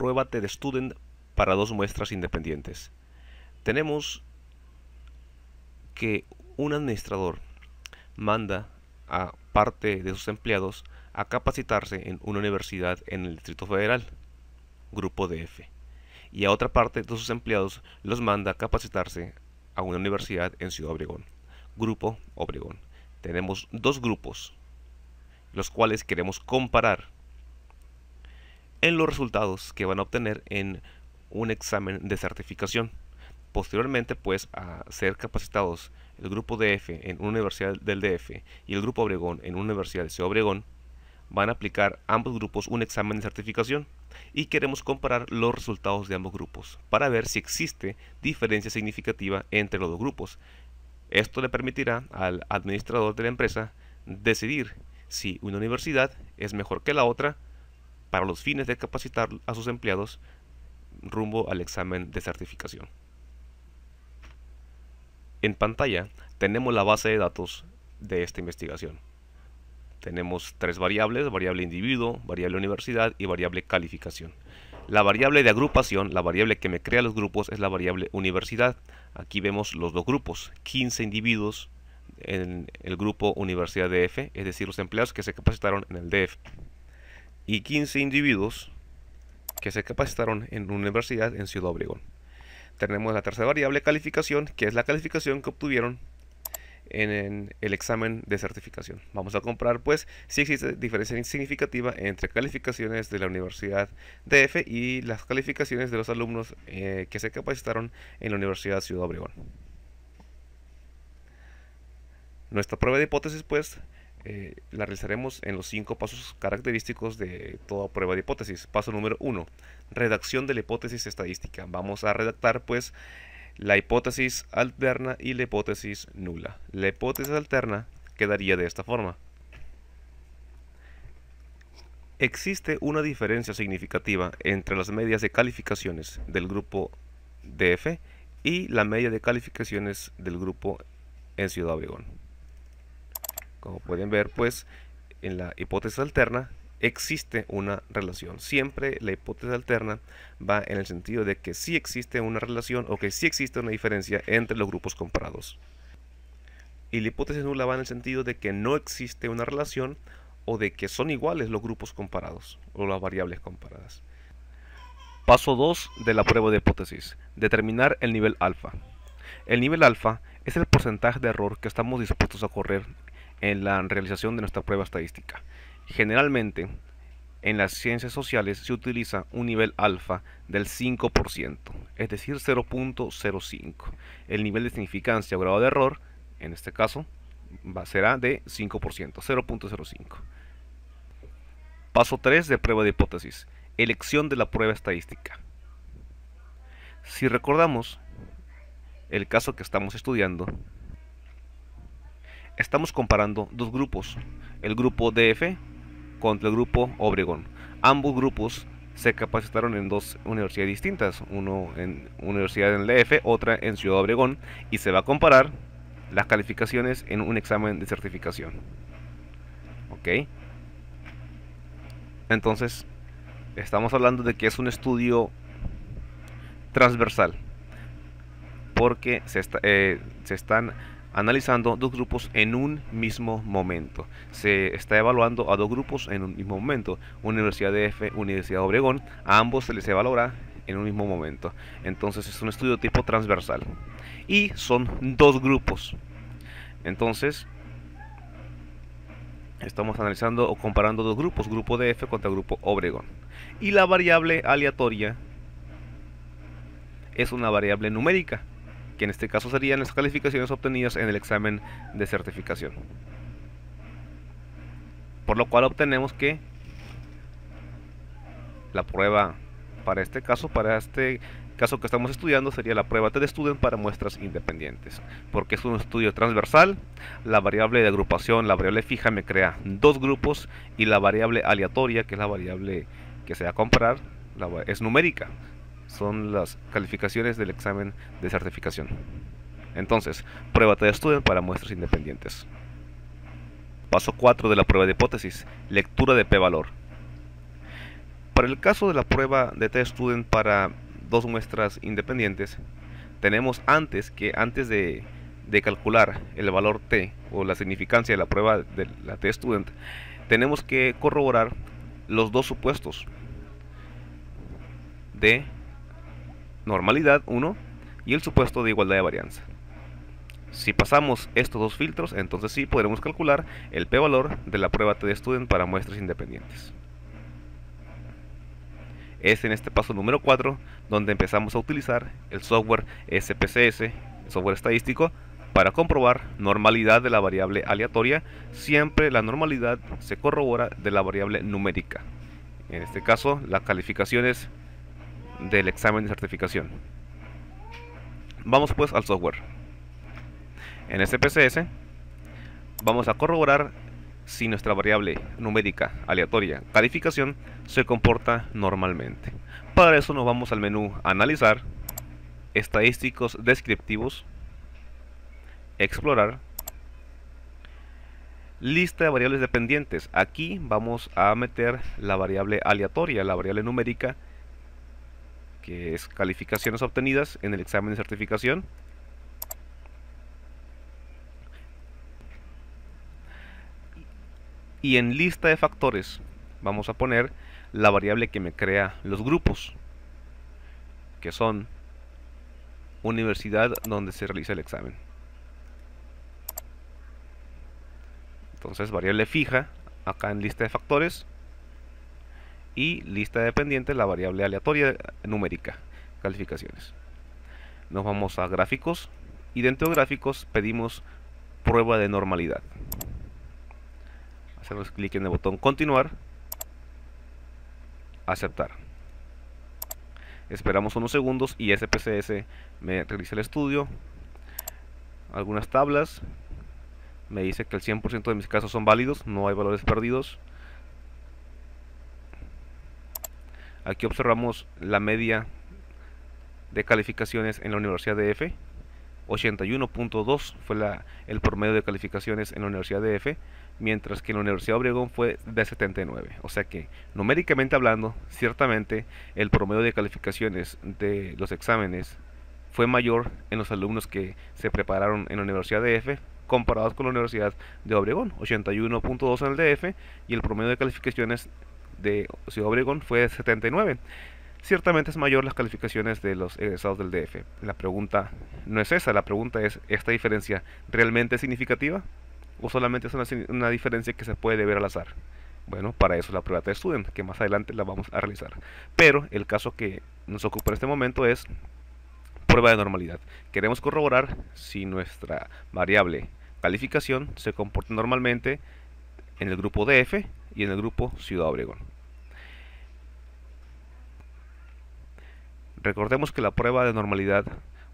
prueba TestStudent para dos muestras independientes. Tenemos que un administrador manda a parte de sus empleados a capacitarse en una universidad en el Distrito Federal, grupo DF, y a otra parte de sus empleados los manda a capacitarse a una universidad en Ciudad Obregón, grupo Obregón. Tenemos dos grupos, los cuales queremos comparar en los resultados que van a obtener en un examen de certificación. Posteriormente, pues, a ser capacitados el grupo DF en una universidad del DF y el grupo Obregón en una universidad de Ciudad Obregón, van a aplicar ambos grupos un examen de certificación y queremos comparar los resultados de ambos grupos para ver si existe diferencia significativa entre los dos grupos. Esto le permitirá al administrador de la empresa decidir si una universidad es mejor que la otra para los fines de capacitar a sus empleados rumbo al examen de certificación. En pantalla tenemos la base de datos de esta investigación. Tenemos tres variables: variable individuo, variable universidad y variable calificación. La variable de agrupación, la variable que me crea los grupos, es la variable universidad. Aquí vemos los dos grupos: 15 individuos en el grupo Universidad DF, es decir, los empleados que se capacitaron en el DF, y 15 individuos que se capacitaron en una universidad en Ciudad Obregón. Tenemos la tercera variable, calificación, que es la calificación que obtuvieron en el examen de certificación. Vamos a comparar, pues, si existe diferencia significativa entre calificaciones de la Universidad DF y las calificaciones de los alumnos que se capacitaron en la Universidad Ciudad Obregón. Nuestra prueba de hipótesis, pues, la realizaremos en los 5 pasos característicos de toda prueba de hipótesis. Paso número 1, redacción de la hipótesis estadística. Vamos a redactar, pues, la hipótesis alterna y la hipótesis nula. La hipótesis alterna quedaría de esta forma: existe una diferencia significativa entre las medias de calificaciones del grupo DF y la media de calificaciones del grupo en Ciudad Obregón. Como pueden ver, pues, en la hipótesis alterna existe una relación. Siempre la hipótesis alterna va en el sentido de que sí existe una relación o que sí existe una diferencia entre los grupos comparados. Y la hipótesis nula va en el sentido de que no existe una relación o de que son iguales los grupos comparados o las variables comparadas. Paso 2 de la prueba de hipótesis: determinar el nivel alfa. El nivel alfa es el porcentaje de error que estamos dispuestos a correr en la realización de nuestra prueba estadística. Generalmente, en las ciencias sociales se utiliza un nivel alfa del 5%, es decir, 0.05. El nivel de significancia o grado de error, en este caso, será de 5%, 0.05. Paso 3 de prueba de hipótesis: elección de la prueba estadística. Si recordamos el caso que estamos estudiando, estamos comparando dos grupos, el grupo DF contra el grupo Obregón. Ambos grupos se capacitaron en dos universidades distintas, uno en universidad en el DF, otra en Ciudad Obregón, y se va a comparar las calificaciones en un examen de certificación. ¿Ok? Entonces, estamos hablando de que es un estudio transversal, porque se están analizando dos grupos en un mismo momento. Se está evaluando a dos grupos en un mismo momento: Universidad DF, Universidad Obregón. A ambos se les evaluará en un mismo momento. Entonces es un estudio tipo transversal y son dos grupos. Entonces estamos analizando o comparando dos grupos: grupo DF contra grupo Obregón. Y la variable aleatoria es una variable numérica, que en este caso serían las calificaciones obtenidas en el examen de certificación. Por lo cual obtenemos que la prueba para este caso que estamos estudiando, sería la prueba TestStudent para muestras independientes, porque es un estudio transversal. La variable de agrupación, la variable fija, me crea dos grupos, y la variable aleatoria, que es la variable que se va a comparar, es numérica. Son las calificaciones del examen de certificación. Entonces, prueba TestStudent para muestras independientes. Paso 4 de la prueba de hipótesis: lectura de p-valor. Para el caso de la prueba de test-student para dos muestras independientes, tenemos antes de calcular el valor t o la significancia de la prueba de la test-student, tenemos que corroborar los dos supuestos de normalidad 1 y el supuesto de igualdad de varianza. Si pasamos estos dos filtros, entonces sí podremos calcular el p-valor de la prueba test-student para muestras independientes. Es en este paso número 4 donde empezamos a utilizar el software SPSS, el software estadístico, para comprobar normalidad de la variable aleatoria. Siempre la normalidad se corrobora de la variable numérica. En este caso, las calificaciones del examen de certificación. Vamos pues al software. En SPSS vamos a corroborar si nuestra variable numérica aleatoria calificación se comporta normalmente. Para eso nos vamos al menú Analizar, Estadísticos Descriptivos, Explorar, Lista de variables dependientes. Aquí vamos a meter la variable aleatoria, la variable numérica, que es calificaciones obtenidas en el examen de certificación. Y en lista de factores vamos a poner la variable que me crea los grupos, que son universidad donde se realiza el examen. Entonces, variable fija acá en lista de factores, y lista de dependientes la variable aleatoria numérica, calificaciones. Nos vamos a gráficos y dentro de gráficos pedimos prueba de normalidad. Hacemos clic en el botón continuar, aceptar. Esperamos unos segundos y SPSS me realiza el estudio, algunas tablas, me dice que el 100% de mis casos son válidos, no hay valores perdidos. Aquí observamos la media de calificaciones en la Universidad DF. 81.2 fue el promedio de calificaciones en la Universidad DF, mientras que en la Universidad de Obregón fue de 79. O sea que, numéricamente hablando, ciertamente el promedio de calificaciones de los exámenes fue mayor en los alumnos que se prepararon en la Universidad DF comparados con la Universidad de Obregón. 81.2 en el DF y el promedio de calificaciones de Ciudad Obregón fue de 79. Ciertamente es mayor las calificaciones de los egresados del DF. La pregunta no es esa, la pregunta es: ¿esta diferencia realmente es significativa? ¿O solamente es una diferencia que se puede deber al azar? Bueno, para eso es la prueba test-student, que más adelante la vamos a realizar. Pero el caso que nos ocupa en este momento es prueba de normalidad. Queremos corroborar si nuestra variable calificación se comporta normalmente en el grupo DF y en el grupo Ciudad Obregón. Recordemos que la prueba de normalidad,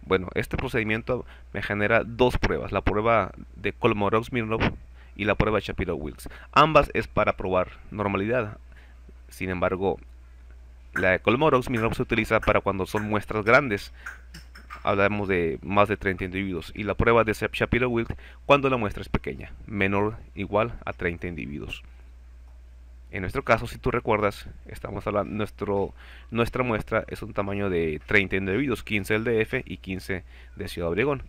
bueno, este procedimiento me genera dos pruebas, la prueba de Kolmogorov-Smirnov y la prueba de Shapiro-Wilks. Ambas es para probar normalidad. Sin embargo, la de Kolmogorov-Smirnov se utiliza para cuando son muestras grandes, hablamos de más de 30 individuos, y la prueba de Shapiro-Wilks cuando la muestra es pequeña, menor o igual a 30 individuos. En nuestro caso, si tú recuerdas, estamos hablando, nuestra muestra es un tamaño de 30 individuos, 15 del DF y 15 de Ciudad Obregón.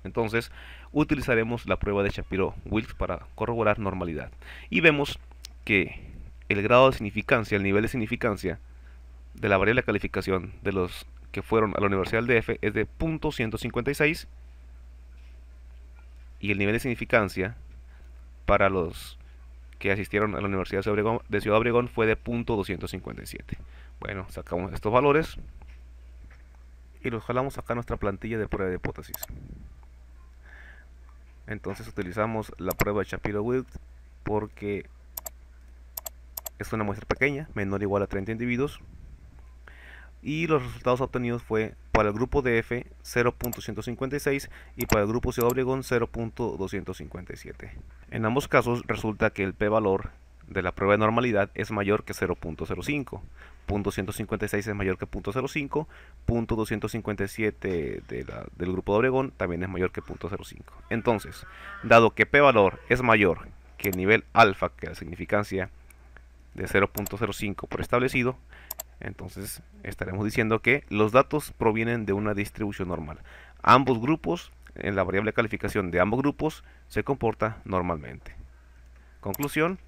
Entonces, utilizaremos la prueba de Shapiro-Wilks para corroborar normalidad. Y vemos que el grado de significancia, el nivel de significancia de la variable de calificación de los que fueron a la Universidad del DF es de .156, y el nivel de significancia para los que asistieron a la Universidad de Ciudad Obregón fue de .257. Bueno, sacamos estos valores y los jalamos acá a nuestra plantilla de prueba de hipótesis. Entonces utilizamos la prueba de Shapiro-Wilks porque es una muestra pequeña, menor o igual a 30 individuos, y los resultados obtenidos fue para el grupo DF 0.156 y para el grupo Ciudad Obregón 0.257. En ambos casos resulta que el p-valor de la prueba de normalidad es mayor que 0.05. .156 es mayor que .05, .257 del grupo de Obregón también es mayor que .05. Entonces, dado que p-valor es mayor que el nivel alfa, que la significancia de 0.05 por establecido, entonces estaremos diciendo que los datos provienen de una distribución normal. Ambos grupos, en la variable de calificación de ambos grupos, se comporta normalmente. Conclusión: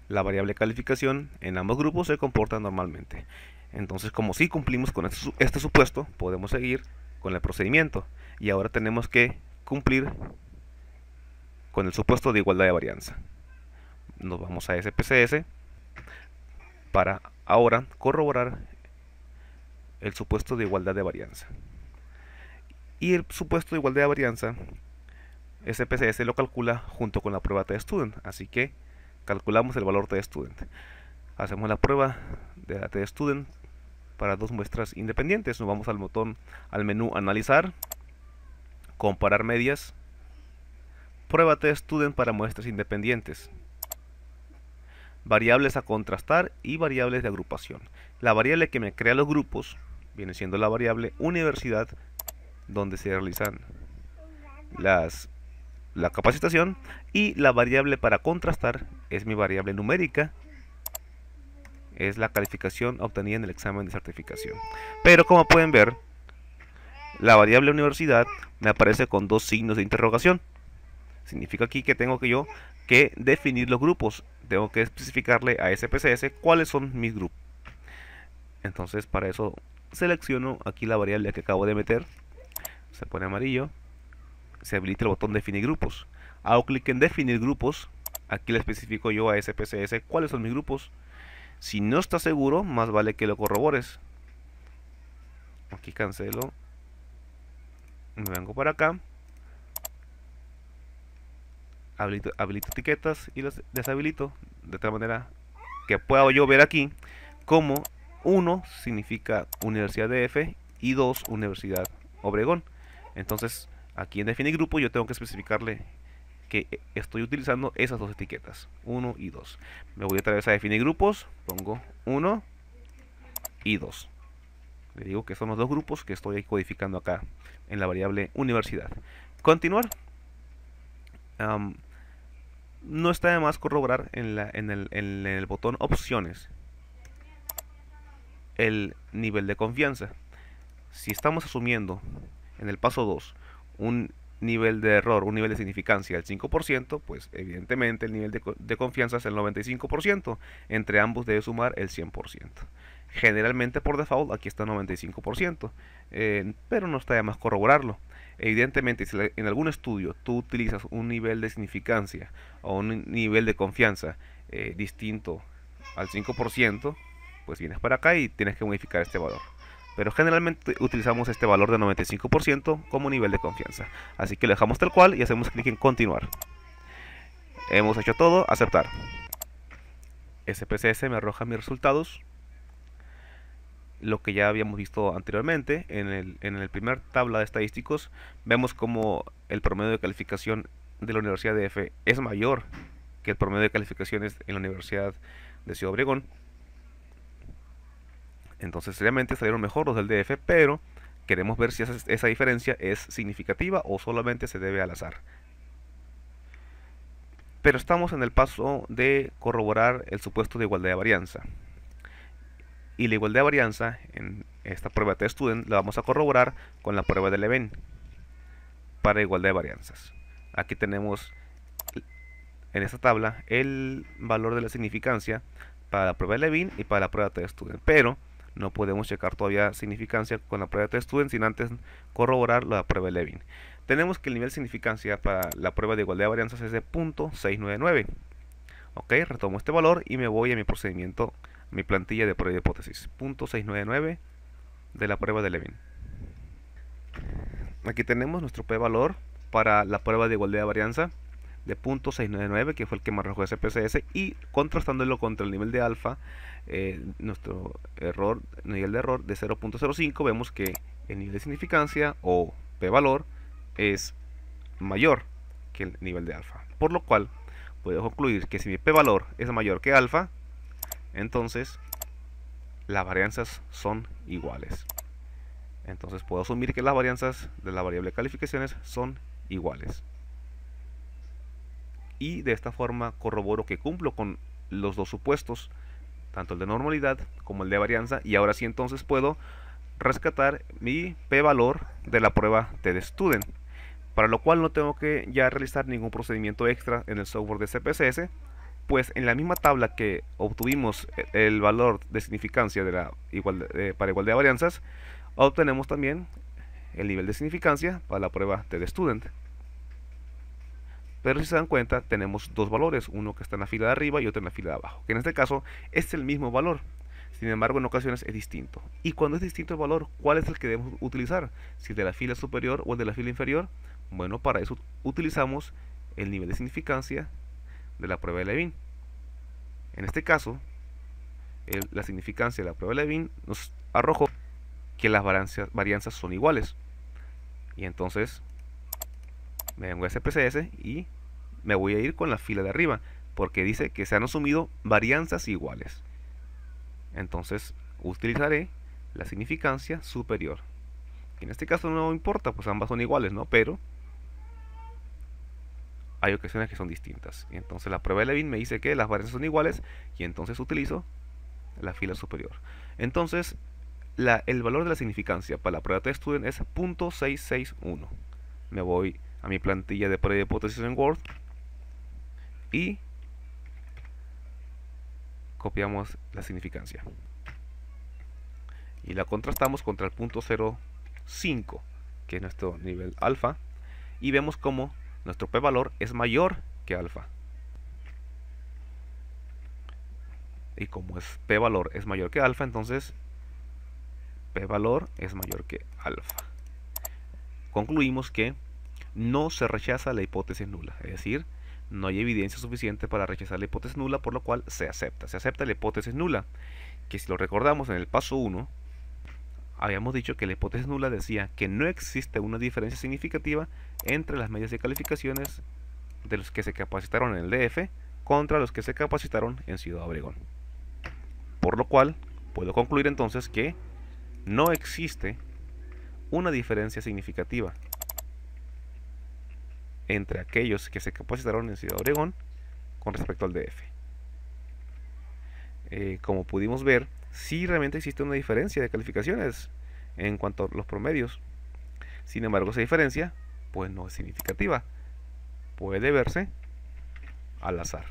la variable de calificación en ambos grupos se comporta normalmente. Entonces, como si cumplimos con este supuesto, podemos seguir con el procedimiento. Y ahora tenemos que cumplir con el supuesto de igualdad de varianza. Nos vamos a SPSS para ahora corroborar el supuesto de igualdad de varianza. Y el supuesto de igualdad de varianza, SPSS lo calcula junto con la prueba testudent. Así que calculamos el valor testudent. Hacemos la prueba de la testudent para dos muestras independientes. Nos vamos al menú analizar, comparar medias, prueba testudent para muestras independientes, variables a contrastar y variables de agrupación. La variable que me crea los grupos viene siendo la variable universidad, donde se realizan la capacitación, y la variable para contrastar es mi variable numérica, es la calificación obtenida en el examen de certificación. Pero como pueden ver, la variable universidad me aparece con dos signos de interrogación. Significa aquí que tengo que definir los grupos. Tengo que especificarle a SPSS cuáles son mis grupos. Entonces, para eso selecciono aquí la variable que acabo de meter. Se pone amarillo. Se habilita el botón definir grupos. Hago clic en definir grupos. Aquí le especifico yo a SPSS cuáles son mis grupos. Si no estás seguro, más vale que lo corrobores. Aquí cancelo. Me vengo para acá. Habilito etiquetas y las deshabilito, de tal manera que pueda yo ver aquí como 1 significa Universidad DF y 2 Universidad Obregón. Entonces aquí en definir grupo yo tengo que especificarle que estoy utilizando esas dos etiquetas, 1 y 2. Me voy otra vez a definir grupos, pongo 1 y 2. Le digo que son los dos grupos que estoy codificando acá en la variable universidad. Continuar. No está de más corroborar en el botón opciones el nivel de confianza. Si estamos asumiendo en el paso 2 un nivel de error, un nivel de significancia del 5%, pues evidentemente el nivel de confianza es el 95%. Entre ambos debe sumar el 100%. Generalmente por default aquí está 95%, pero no está de más corroborarlo. Evidentemente, si en algún estudio tú utilizas un nivel de significancia o un nivel de confianza distinto al 5%, pues vienes para acá y tienes que modificar este valor. Pero generalmente utilizamos este valor de 95% como nivel de confianza. Así que lo dejamos tal cual y hacemos clic en continuar. Hemos hecho todo, aceptar. SPSS me arroja mis resultados. Lo que ya habíamos visto anteriormente en el primer tabla de estadísticos, vemos como el promedio de calificación de la Universidad DF es mayor que el promedio de calificaciones en la Universidad de Ciudad Obregón. Entonces realmente salieron mejor los del DF, pero queremos ver si esa diferencia es significativa o solamente se debe al azar. Pero estamos en el paso de corroborar el supuesto de igualdad de varianza. Y la igualdad de varianza en esta prueba de testudent la vamos a corroborar con la prueba de Levene para igualdad de varianzas. Aquí tenemos en esta tabla el valor de la significancia para la prueba de Levene y para la prueba de testudent, pero no podemos checar todavía significancia con la prueba de testudent sin antes corroborar la prueba de Levene. Tenemos que el nivel de significancia para la prueba de igualdad de varianzas es de .699. Ok, retomo este valor y me voy a mi procedimiento, mi plantilla de prueba de hipótesis, .699 de la prueba de Levene. Aquí tenemos nuestro p-valor para la prueba de igualdad de varianza de .699, que fue el que me arrojó SPSS, y contrastándolo contra el nivel de alfa, nuestro nivel de error de 0.05, vemos que el nivel de significancia o p-valor es mayor que el nivel de alfa, por lo cual puedo concluir que si mi p-valor es mayor que alfa, entonces las varianzas son iguales. Entonces puedo asumir que las varianzas de la variable de calificaciones son iguales. y de esta forma corroboro que cumplo con los dos supuestos, tanto el de normalidad como el de varianza, y ahora sí entonces puedo rescatar mi p-valor de la prueba TestStudent, para lo cual no tengo que ya realizar ningún procedimiento extra en el software de CPCS, pues en la misma tabla que obtuvimos el valor de significancia de para igualdad de varianzas, obtenemos también el nivel de significancia para la prueba TestStudent. Pero si se dan cuenta, tenemos dos valores, uno que está en la fila de arriba y otro en la fila de abajo, que en este caso es el mismo valor. Sin embargo, en ocasiones es distinto. Y cuando es distinto el valor, ¿cuál es el que debemos utilizar? Si el de la fila superior o el de la fila inferior. Bueno, para eso utilizamos el nivel de significancia de la prueba de Levin. En este caso, la significancia de la prueba de Levin nos arrojó que las varianzas son iguales. Y entonces me vengo a CPCS y me voy a ir con la fila de arriba, porque dice que se han asumido varianzas iguales. Entonces utilizaré la significancia superior. En este caso no importa, pues ambas son iguales, ¿no? Pero hay ocasiones que son distintas. Y entonces la prueba de Levin me dice que las varianzas son iguales y entonces utilizo la fila superior. Entonces el valor de la significancia para la prueba TestStudent es 0.661. Me voy a mi plantilla de prueba de hipótesis en Word y copiamos la significancia y la contrastamos contra el 0.05, que es nuestro nivel alfa, y vemos como nuestro p-valor es mayor que alfa. Y como p-valor es mayor que alfa, entonces p-valor es mayor que alfa. Concluimos que no se rechaza la hipótesis nula, es decir, no hay evidencia suficiente para rechazar la hipótesis nula, por lo cual se acepta la hipótesis nula, que si lo recordamos en el paso 1, habíamos dicho que la hipótesis nula decía que no existe una diferencia significativa entre las medias de calificaciones de los que se capacitaron en el DF contra los que se capacitaron en Ciudad Obregón. Por lo cual, puedo concluir entonces que no existe una diferencia significativa entre aquellos que se capacitaron en Ciudad Obregón con respecto al DF. Como pudimos ver, sí realmente existe una diferencia de calificaciones en cuanto a los promedios. Sin embargo, esa diferencia pues no es significativa. Puede verse al azar.